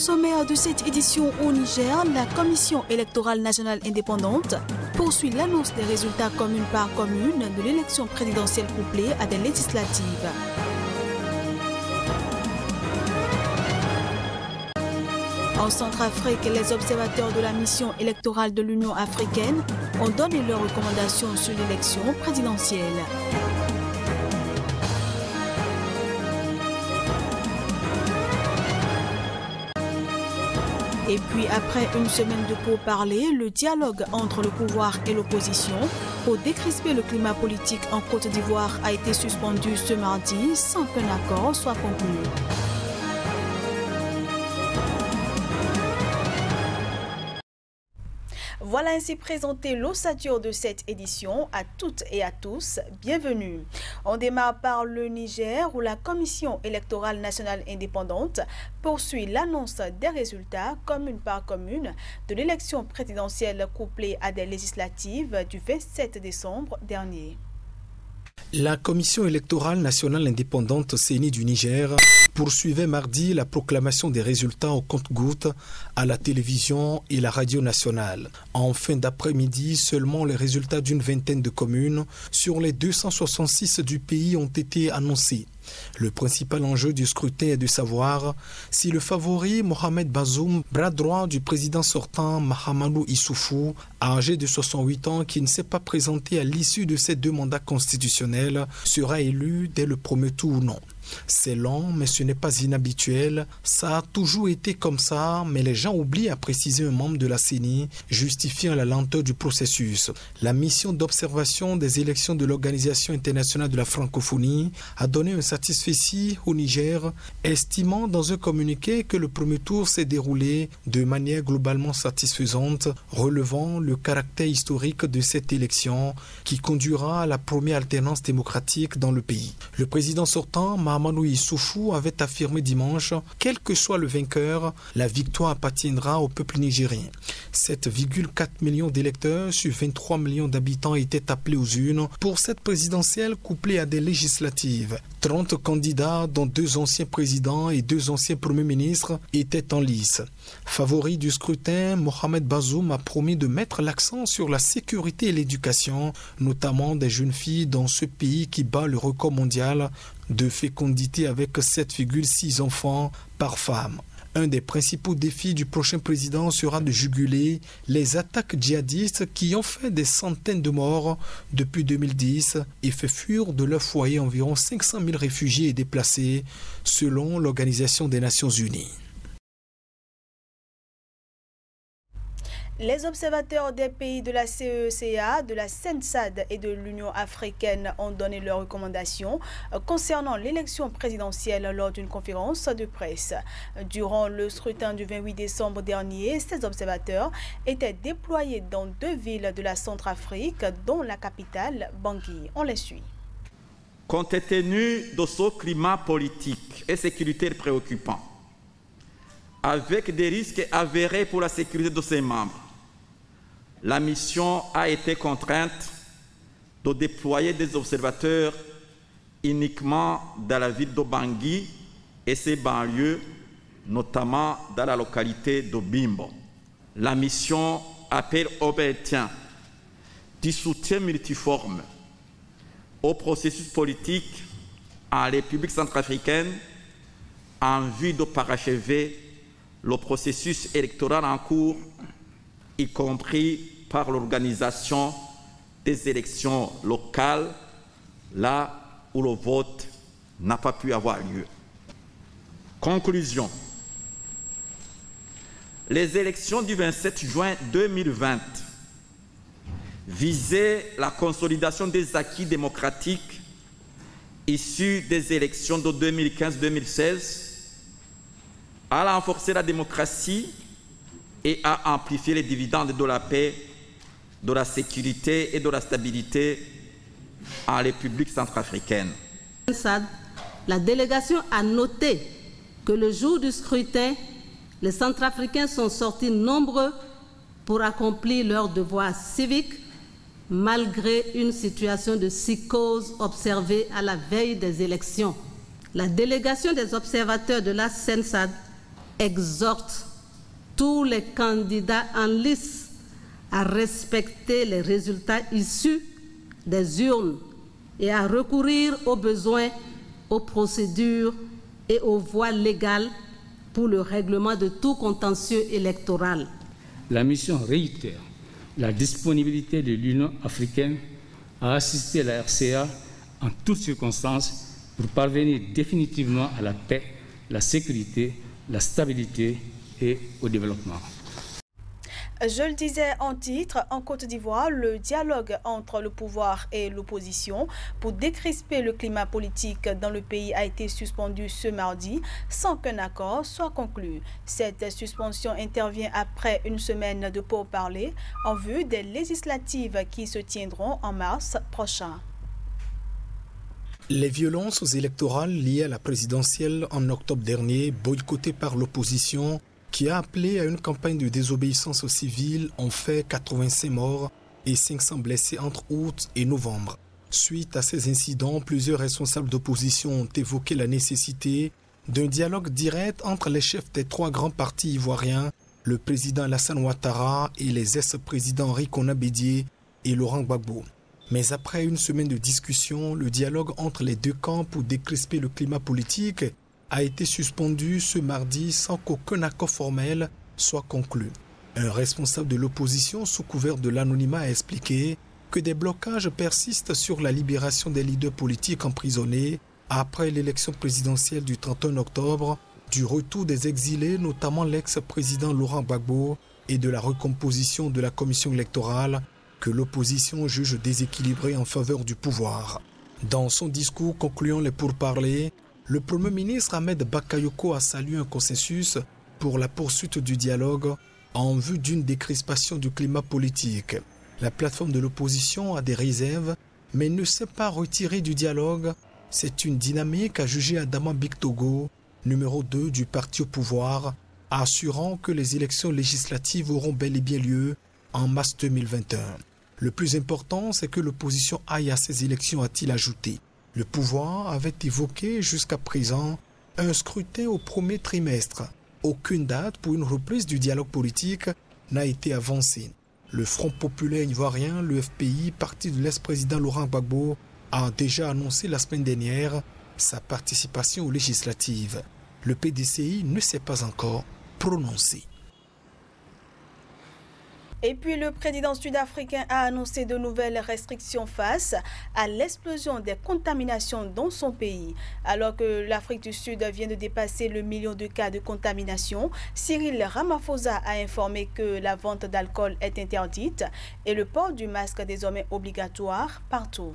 sommaire de cette édition au Niger, la Commission électorale nationale indépendante poursuit l'annonce des résultats commune par commune de l'élection présidentielle couplée à des législatives. En Centrafrique, les observateurs de la mission électorale de l'Union africaine ont donné leurs recommandations sur l'élection présidentielle. Et puis, après une semaine de pourparlers, le dialogue entre le pouvoir et l'opposition pour décrisper le climat politique en Côte d'Ivoire a été suspendu ce mardi sans qu'un accord soit conclu. Voilà ainsi présenté l'ossature de cette édition. À toutes et à tous, bienvenue. On démarre par le Niger où la Commission électorale nationale indépendante poursuit l'annonce des résultats commune par commune de l'élection présidentielle couplée à des législatives du 27 décembre dernier. La Commission électorale nationale indépendante CENI du Niger poursuivait mardi la proclamation des résultats au compte-gouttes à la télévision et la radio nationale. En fin d'après-midi, seulement les résultats d'une vingtaine de communes sur les 266 du pays ont été annoncés. Le principal enjeu du scrutin est de savoir si le favori Mohamed Bazoum, bras droit du président sortant Mahamadou Issoufou, âgé de 68 ans qui ne s'est pas présenté à l'issue de ces 2 mandats constitutionnels, sera élu dès le premier tour ou non. C'est long, mais ce n'est pas inhabituel. Ça a toujours été comme ça, mais les gens oublient, a précisé un membre de la CENI, justifiant la lenteur du processus. La mission d'observation des élections de l'Organisation internationale de la francophonie a donné un satisfecit au Niger, estimant dans un communiqué que le premier tour s'est déroulé de manière globalement satisfaisante, relevant le caractère historique de cette élection qui conduira à la première alternance démocratique dans le pays. Le président sortant, Mahamadou Issoufou, avait affirmé dimanche, quel que soit le vainqueur, la victoire appartiendra au peuple nigérien. 7,4 millions d'électeurs sur 23 millions d'habitants étaient appelés aux urnes pour cette présidentielle couplée à des législatives. 30 candidats, dont 2 anciens présidents et 2 anciens premiers ministres, étaient en lice. Favori du scrutin, Mohamed Bazoum a promis de mettre l'accent sur la sécurité et l'éducation, notamment des jeunes filles dans ce pays qui bat le record mondial de fécondité avec 7,6 enfants par femme. Un des principaux défis du prochain président sera de juguler les attaques djihadistes qui ont fait des centaines de morts depuis 2010 et fait fuir de leur foyer environ 500 000 réfugiés et déplacés, selon l'Organisation des Nations Unies. Les observateurs des pays de la CECA, de la CENSAD et de l'Union africaine ont donné leurs recommandations concernant l'élection présidentielle lors d'une conférence de presse. Durant le scrutin du 28 décembre dernier, ces observateurs étaient déployés dans 2 villes de la Centrafrique, dont la capitale, Bangui. On les suit. Compte tenu de ce climat politique et sécuritaire préoccupant, avec des risques avérés pour la sécurité de ses membres, la mission a été contrainte de déployer des observateurs uniquement dans la ville de Bangui et ses banlieues, notamment dans la localité de Bimbo. La mission appelle au maintien du soutien multiforme au processus politique en République centrafricaine en vue de parachever le processus électoral en cours, y compris par l'organisation des élections locales, là où le vote n'a pas pu avoir lieu. Conclusion. Les élections du 27 juin 2020 visaient la consolidation des acquis démocratiques issus des élections de 2015-2016, à renforcer la démocratie et à amplifier les dividendes de la paix, de la sécurité et de la stabilité en République centrafricaine. La délégation a noté que le jour du scrutin, les Centrafricains sont sortis nombreux pour accomplir leurs devoirs civiques, malgré une situation de psychose observée à la veille des élections. La délégation des observateurs de la CENSAD exhorte tous les candidats en lice à respecter les résultats issus des urnes et à recourir aux besoins, aux procédures et aux voies légales pour le règlement de tout contentieux électoral. La mission réitère la disponibilité de l'Union africaine à assister la RCA en toutes circonstances pour parvenir définitivement à la paix, la sécurité, la stabilité et au développement. Je le disais en titre, en Côte d'Ivoire, le dialogue entre le pouvoir et l'opposition pour décrisper le climat politique dans le pays a été suspendu ce mardi sans qu'un accord soit conclu. Cette suspension intervient après une semaine de pourparlers en vue des législatives qui se tiendront en mars prochain. Les violences électorales liées à la présidentielle en octobre dernier, boycottées par l'opposition, qui a appelé à une campagne de désobéissance civile, ont fait 85 morts et 500 blessés entre août et novembre. Suite à ces incidents, plusieurs responsables d'opposition ont évoqué la nécessité d'un dialogue direct entre les chefs des trois grands partis ivoiriens, le président Alassane Ouattara et les ex-présidents Henri Konan Bédié et Laurent Gbagbo. Mais après une semaine de discussion, le dialogue entre les deux camps pour décrisper le climat politique a été suspendu ce mardi sans qu'aucun accord formel soit conclu. Un responsable de l'opposition sous couvert de l'anonymat a expliqué que des blocages persistent sur la libération des leaders politiques emprisonnés après l'élection présidentielle du 31 octobre, du retour des exilés, notamment l'ex-président Laurent Gbagbo, et de la recomposition de la commission électorale que l'opposition juge déséquilibrée en faveur du pouvoir. Dans son discours concluant les pourparlers, le Premier ministre Ahmed Bakayoko a salué un consensus pour la poursuite du dialogue en vue d'une décrispation du climat politique. La plateforme de l'opposition a des réserves, mais ne s'est pas retirée du dialogue. C'est une dynamique, a jugé Adama Bictogo, numéro 2 du parti au pouvoir, assurant que les élections législatives auront bel et bien lieu en mars 2021. Le plus important, c'est que l'opposition aille à ces élections, a-t-il ajouté. Le pouvoir avait évoqué jusqu'à présent un scrutin au premier trimestre. Aucune date pour une reprise du dialogue politique n'a été avancée. Le Front populaire ivoirien, le FPI, parti de l'ex-président Laurent Gbagbo, a déjà annoncé la semaine dernière sa participation aux législatives. Le PDCI ne s'est pas encore prononcé. Et puis le président sud-africain a annoncé de nouvelles restrictions face à l'explosion des contaminations dans son pays. Alors que l'Afrique du Sud vient de dépasser le million de cas de contamination, Cyril Ramaphosa a informé que la vente d'alcool est interdite et le port du masque désormais obligatoire partout.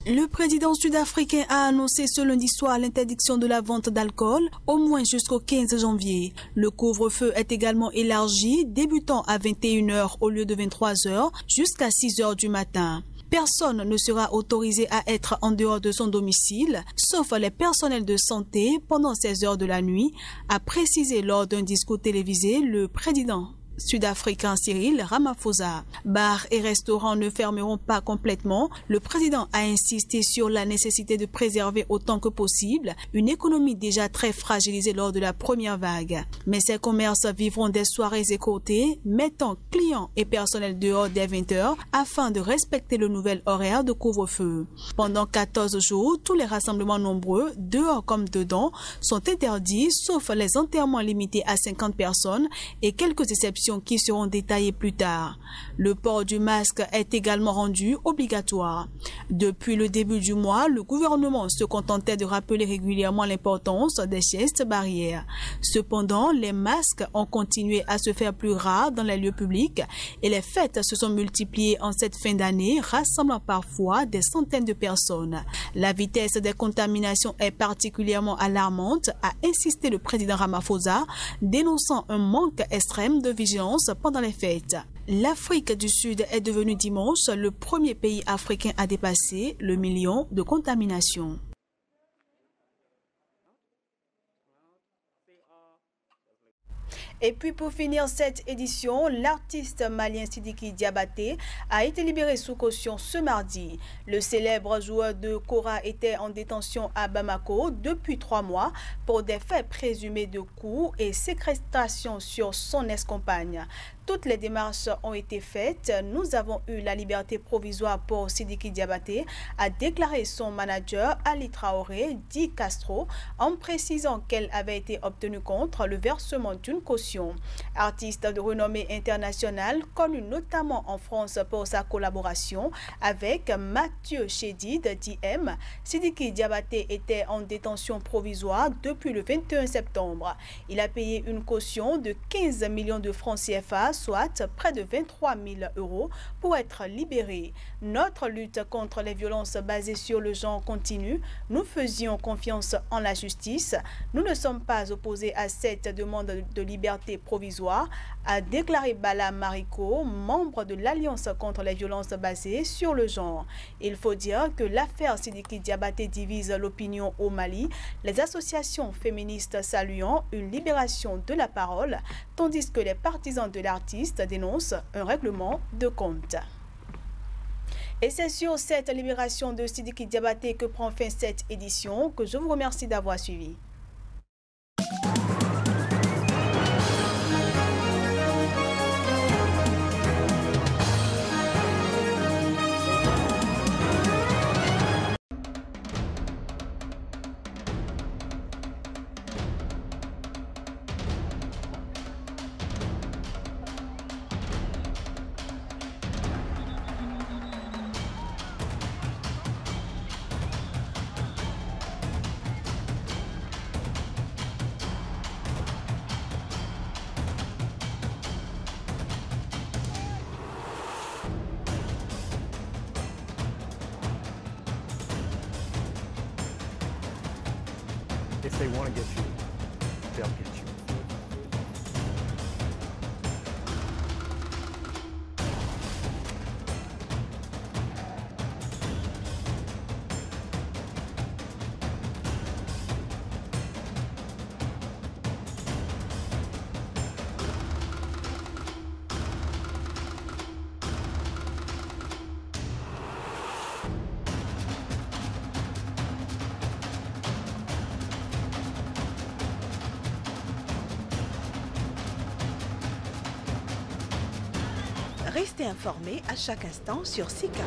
Le président sud-africain a annoncé ce lundi soir l'interdiction de la vente d'alcool, au moins jusqu'au 15 janvier. Le couvre-feu est également élargi, débutant à 21 h au lieu de 23 h jusqu'à 6 h du matin. Personne ne sera autorisé à être en dehors de son domicile, sauf les personnels de santé pendant 16 h de la nuit, a précisé lors d'un discours télévisé le président sud-africain Cyril Ramaphosa. Bars et restaurants ne fermeront pas complètement. Le président a insisté sur la nécessité de préserver autant que possible une économie déjà très fragilisée lors de la première vague. Mais ces commerces vivront des soirées écourtées, mettant clients et personnel dehors dès 20 h afin de respecter le nouvel horaire de couvre-feu. Pendant 14 jours, tous les rassemblements nombreux, dehors comme dedans, sont interdits, sauf les enterrements limités à 50 personnes et quelques exceptions qui seront détaillées plus tard. Le port du masque est également rendu obligatoire. Depuis le début du mois, le gouvernement se contentait de rappeler régulièrement l'importance des gestes barrières. Cependant, les masques ont continué à se faire plus rares dans les lieux publics et les fêtes se sont multipliées en cette fin d'année, rassemblant parfois des centaines de personnes. La vitesse des contaminations est particulièrement alarmante, a insisté le président Ramaphosa, dénonçant un manque extrême de vigilance pendant les fêtes. L'Afrique du Sud est devenue dimanche le premier pays africain à dépasser le million de contaminations. Et puis pour finir cette édition, l'artiste malien Sidiki Diabaté a été libéré sous caution ce mardi. Le célèbre joueur de kora était en détention à Bamako depuis 3 mois pour des faits présumés de coups et séquestration sur son ex-compagne. Toutes les démarches ont été faites. Nous avons eu la liberté provisoire pour Sidiki Diabaté, a déclaré son manager Ali Traoré, dit Castro, en précisant qu'elle avait été obtenue contre le versement d'une caution. Artiste de renommée internationale, connu notamment en France pour sa collaboration avec Mathieu Chédid, dit M, Sidiki Diabaté était en détention provisoire depuis le 21 septembre. Il a payé une caution de 15 millions de francs CFA, soit près de 23 000 € pour être libéré. Notre lutte contre les violences basées sur le genre continue. Nous faisions confiance en la justice. Nous ne sommes pas opposés à cette demande de liberté provisoire, a déclaré Bala Mariko, membre de l'Alliance contre les violences basées sur le genre. Il faut dire que l'affaire Sidiki Diabaté divise l'opinion au Mali, les associations féministes saluant une libération de la parole, tandis que les partisans de l'artiste dénoncent un règlement de compte. Et c'est sur cette libération de Sidiki Diabaté que prend fin cette édition, que je vous remercie d'avoir suivi. If they want to get you, they'll get you. Restez informés à chaque instant sur SICA.